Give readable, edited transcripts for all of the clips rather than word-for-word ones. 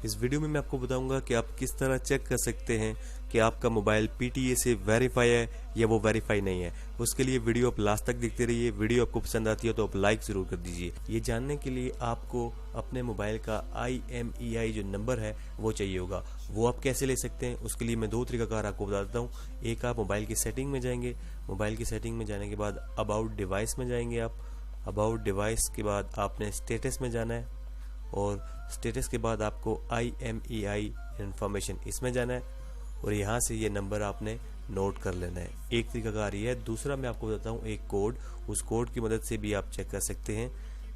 इस वीडियो में मैं आपको बताऊंगा कि आप किस तरह चेक कर सकते हैं कि आपका मोबाइल PTA से वेरीफाई है या वो वेरीफाई नहीं है। उसके लिए वीडियो आप लास्ट तक देखते रहिए। वीडियो आपको पसंद आती है तो आप लाइक जरूर कर दीजिए। ये जानने के लिए आपको अपने मोबाइल का IMEI जो नंबर है वो चाहिए होगा। वो आप कैसे ले सकते हैं, उसके लिए मैं दो तरीकाकार आपको बता देता हूँ। एक, आप मोबाइल की सेटिंग में जाएंगे। मोबाइल की सेटिंग में जाने के बाद अबाउट डिवाइस में जाएंगे। आप अबाउट डिवाइस के बाद आपने स्टेटस में जाना है और स्टेटस के बाद आपको IMEI इंफॉर्मेशन इसमें जाना है और यहाँ से ये नंबर आपने नोट कर लेना है। एक तरीकाकार ये है। दूसरा मैं आपको बताता हूँ एक कोड, उस कोड की मदद से भी आप चेक कर सकते हैं।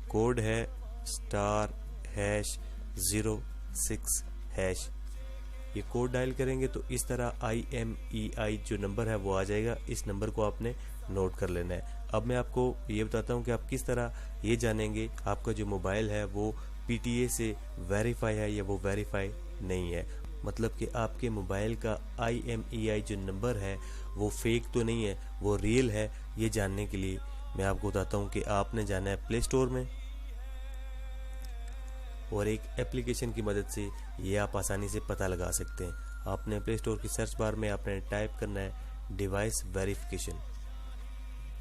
कोड है *#06#। ये कोड डायल करेंगे तो इस तरह IMEI जो नंबर है वो आ जाएगा। इस नंबर को आपने नोट कर लेना है। अब मैं आपको ये बताता हूँ कि आप किस तरह ये जानेंगे आपका जो मोबाइल है वो PTA से वेरीफाई है या वो वेरीफाई नहीं है। मतलब कि आपके मोबाइल का IMEI जो नंबर है वो फेक तो नहीं है, वो रियल है। ये जानने के लिए मैं आपको बताता हूँ कि आपने जाना है प्ले स्टोर में और एक एप्लीकेशन की मदद से ये आप आसानी से पता लगा सकते हैं। आपने प्ले स्टोर की सर्च बार में आपने टाइप करना है डिवाइस वेरिफिकेशन।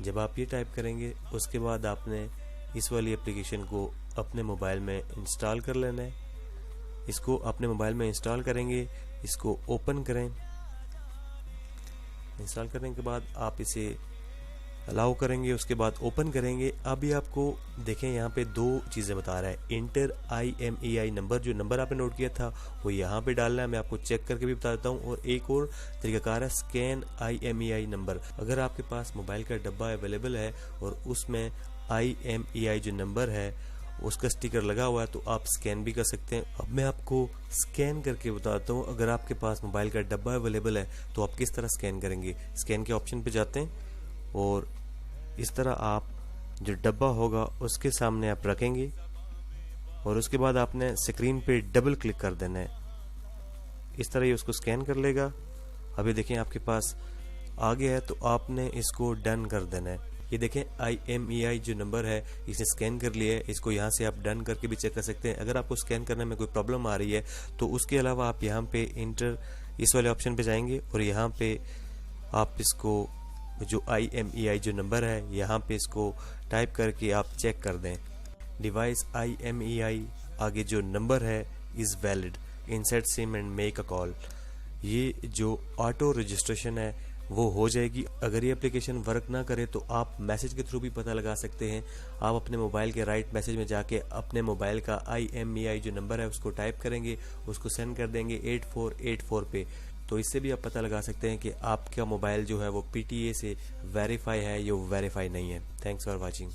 जब आप ये टाइप करेंगे उसके बाद आपने इस वाली एप्लीकेशन को अपने मोबाइल में इंस्टॉल कर लेना है। इसको अपने मोबाइल में इंस्टॉल करेंगे, इसको ओपन करें। इंस्टॉल करने के बाद आप इसे अलाउ करेंगे, उसके बाद ओपन करेंगे। अभी आपको देखें यहाँ पे दो चीज़ें बता रहा है। इंटर IMEI नंबर, जो नंबर आपने नोट किया था वो यहाँ पे डालना है। मैं आपको चेक करके भी बता देता हूँ। और एक और तरीकाकार है स्कैन IMEI नंबर। अगर आपके पास मोबाइल का डब्बा अवेलेबल है और उसमें IMEI जो नंबर है उसका स्टिकर लगा हुआ है तो आप स्कैन भी कर सकते हैं। अब मैं आपको स्कैन करके बताता हूँ। अगर आपके पास मोबाइल का डब्बा अवेलेबल है तो आप किस तरह स्कैन करेंगे। स्कैन के ऑप्शन पे जाते हैं और इस तरह आप जो डब्बा होगा उसके सामने आप रखेंगे और उसके बाद आपने स्क्रीन पे डबल क्लिक कर देना है। इस तरह ये उसको स्कैन कर लेगा। अभी देखें आपके पास आ गया है तो आपने इसको डन कर देना है। ये देखें IMEI जो नंबर है इसे स्कैन कर लिया है। इसको यहाँ से आप डन करके भी चेक कर सकते हैं। अगर आपको स्कैन करने में कोई प्रॉब्लम आ रही है तो उसके अलावा आप यहाँ पे इंटर इस वाले ऑप्शन पे जाएंगे और यहाँ पे आप इसको जो IMEI जो नंबर है यहाँ पे इसको टाइप करके आप चेक कर दें। डिवाइस IMEI आगे जो नंबर है is valid, insert SIM and make a call. ये जो ऑटो रजिस्ट्रेशन है वो हो जाएगी। अगर ये एप्लीकेशन वर्क ना करे तो आप मैसेज के थ्रू भी पता लगा सकते हैं। आप अपने मोबाइल के राइट मैसेज में जाके अपने मोबाइल का IMEI जो नंबर है उसको टाइप करेंगे, उसको सेंड कर देंगे 8484 पे। तो इससे भी आप पता लगा सकते हैं कि आपका मोबाइल जो है वो PTA से वेरीफाई है या वेरीफाई नहीं है। Thanks for watching.